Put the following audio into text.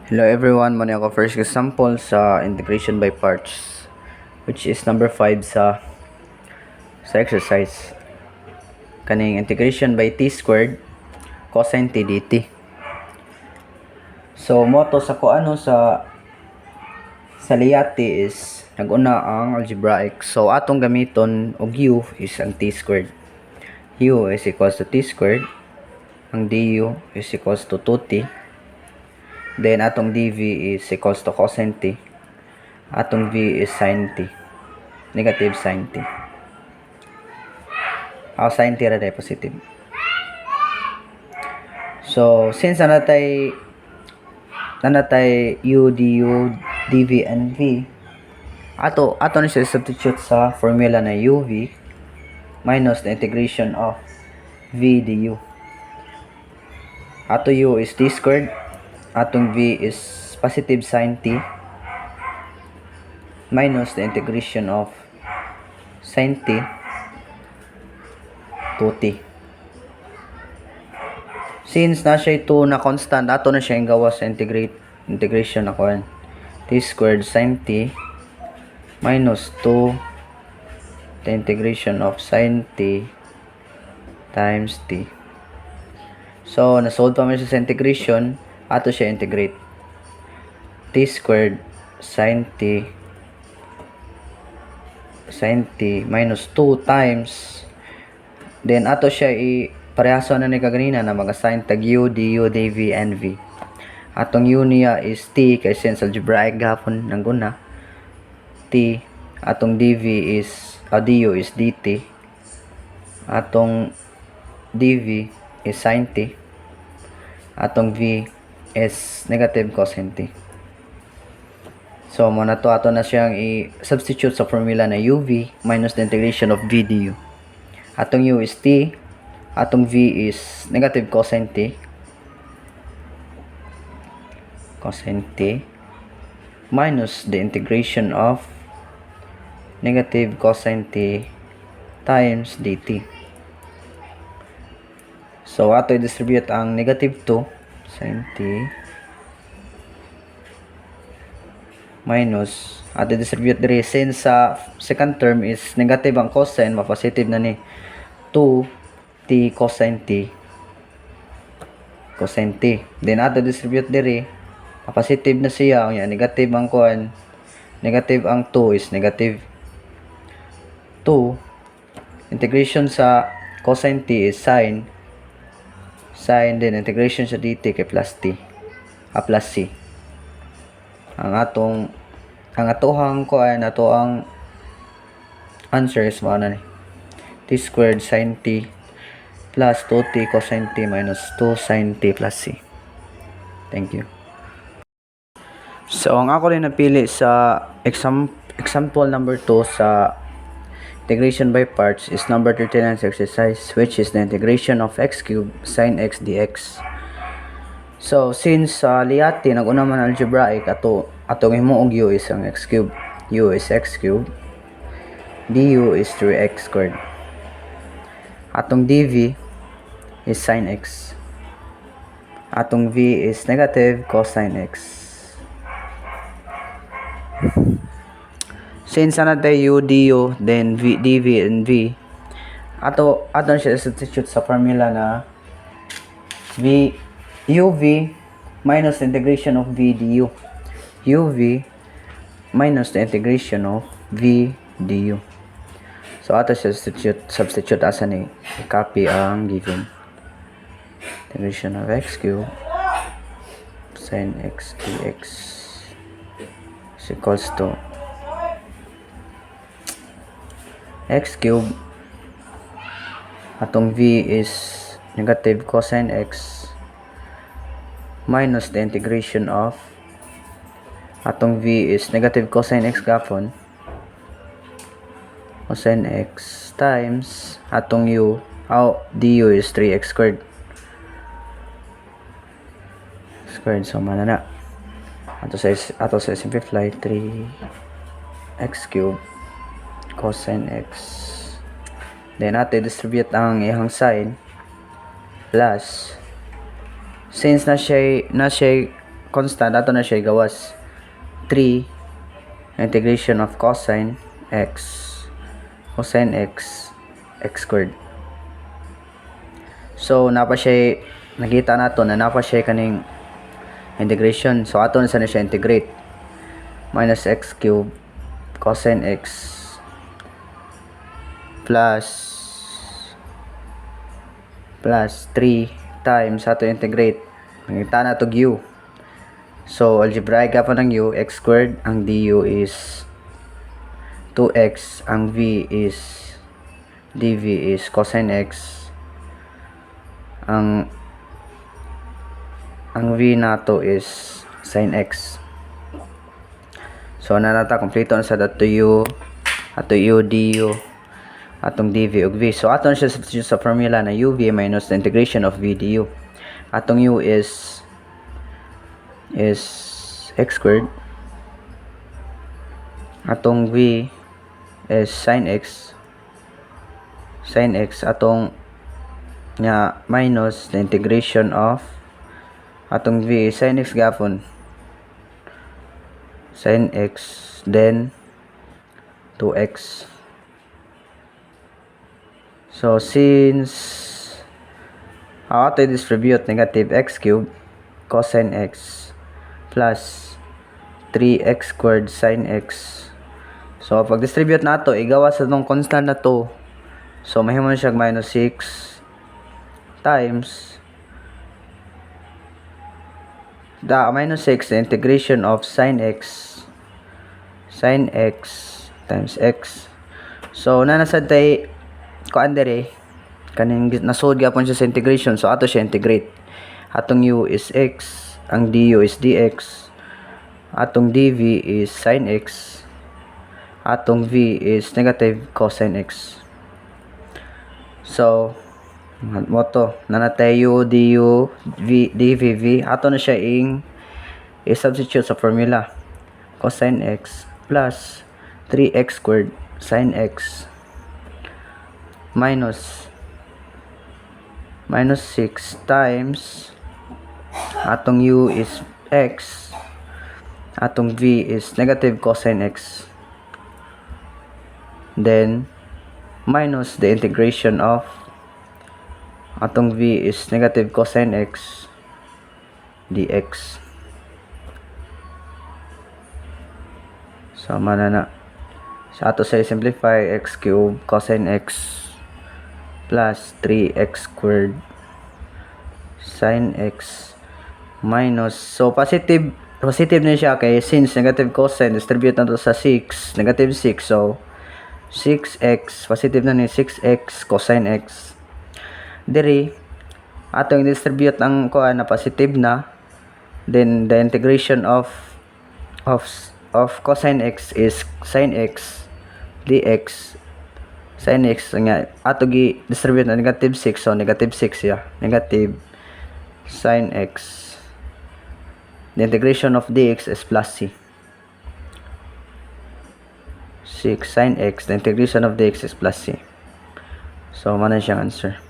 Hello everyone, muna ako first example sa integration by parts, which is number 5 sa exercise. Kaning integration by t squared cosine t dt. So moto sa kuano sa liyati is naguna ang algebraic. So atong gamiton og u is ang t squared. U is equals to t squared. Ang du is equals to 2t. Then atong dv is equals to cosine t. Atong v is sin t. Negative sin t. Sin t ra positive. So since nanatay u du dv and v, ato ni siya substitute sa formula na uv minus the integration of v du. Ato u is t squared, atong v is positive sin t minus the integration of sin t 2t. Since na siya ito na constant, ato na siya yung gawa sa integration na kuan. T squared sin t minus 2 the integration of sin t times t. So, nasolve pa man siya sa integration, ato siya integrate. T squared sin t minus 2 times, then ato siya parehaso na ni kaganina na mag-assign tag u, du, dv, and v. Atong u niya is t kay since algebraic gapon nang guna t. Atong dv is du is dt. Atong dv is sin t. Atong v is negative cosine t. So mo na to ato na siyang i-substitute sa formula na uv minus the integration of v du. Atong u is t, atong v is negative cosine t minus the integration of negative cosine t times dt. So ato i-distribute ang negative 2 sin t minus ato i-distribute diri since sa second term is negative ang cosine, ma-positive na ni 2t cosine t. Then ato distribute diri, positive na siya, negative ang kuan, negative ang 2 is negative 2. Integration sa cosine t is sin, then integration sa dt kay plus t, plus c. Ang atohang kuan, ato ang answer is mao na ni t squared sin t plus 2t cosine t minus 2 sin t plus c. Thank you. So ang ako rin napili sa example number 2 sa integration by parts is number 39 exercise, which is the integration of x cubed sin x dx. So since liyati naguna man algebraic, atong himuog u is ang x cubed. U is x cubed. Du is 3x squared. Atong dv is sin x. Atong v is negative cosine x. Since natin u, du, then v, dv, and v, ato siya substitute sa formula na uv minus the integration of v du. uv minus the integration of v du. So ato siya substitute asa ni i-copy ang given. Integration of x cubed sin x dx is equals to x cubed, atong v is negative cosine x minus the integration of, atong v is negative cosine x gapon, cosine x times atong u, du is 3x squared. So manana ato sa simplify 3x cubed cosine x, then ato distribute ang ihang sign plus, since na siya constant ato na siya gawas 3 integration of cosine x x squared. So napa siya, nakita nato na napa siya kaning integration. So ato na siya integrate minus x cube cosine x plus 3 times ato integrate, nakita na to u. So algebraic pa ng u, x squared, ang du is 2x, ang dv is cosine x, ang v nato is sin x. So nanata kompleto na sa ato u du atong dv ug v. So ato na siya substitute sa formula na uv minus the integration of v du. Atong u is x squared, atong v is sin x, atong nga minus the integration of atong v is sin x gapon, sin x, then 2x. So since ato distribute negative x cube cosine x plus 3x squared sin x. So pag distribute nato, igawas sa tong constant na to, so mahimo siya minus 6 times minus 6 the integration of sin x times x. So nanasad tay kuan dere kaning nasod gyapon siya sa integration. So ato siya integrate, atong u is x, ang du is dx, atong dv is sin x, atong v is negative cosine x. So moto nanatay u du v dv v, ato na siya i-substitute sa formula cosine x plus 3x squared sin x minus 6 times atong u is x, atong v is negative cosine x, then minus the integration of atong v is negative cosine x dx. So manana sa ato sa simplify x cube cosine x plus 3x squared sin x minus, so positive na siya kay since negative cosine distribute na to sa 6, negative 6, so 6x positive na ni 6x cosine x. Diri atong distribute ang kuan na positive na, then the integration of cosine x is sin x dx. Sin x nga ato gi distribute na negative 6, so negative 6 ya, negative sin x, the integration of dx is plus c, 6 sin x, the integration of dx is plus c. So man siyang answer.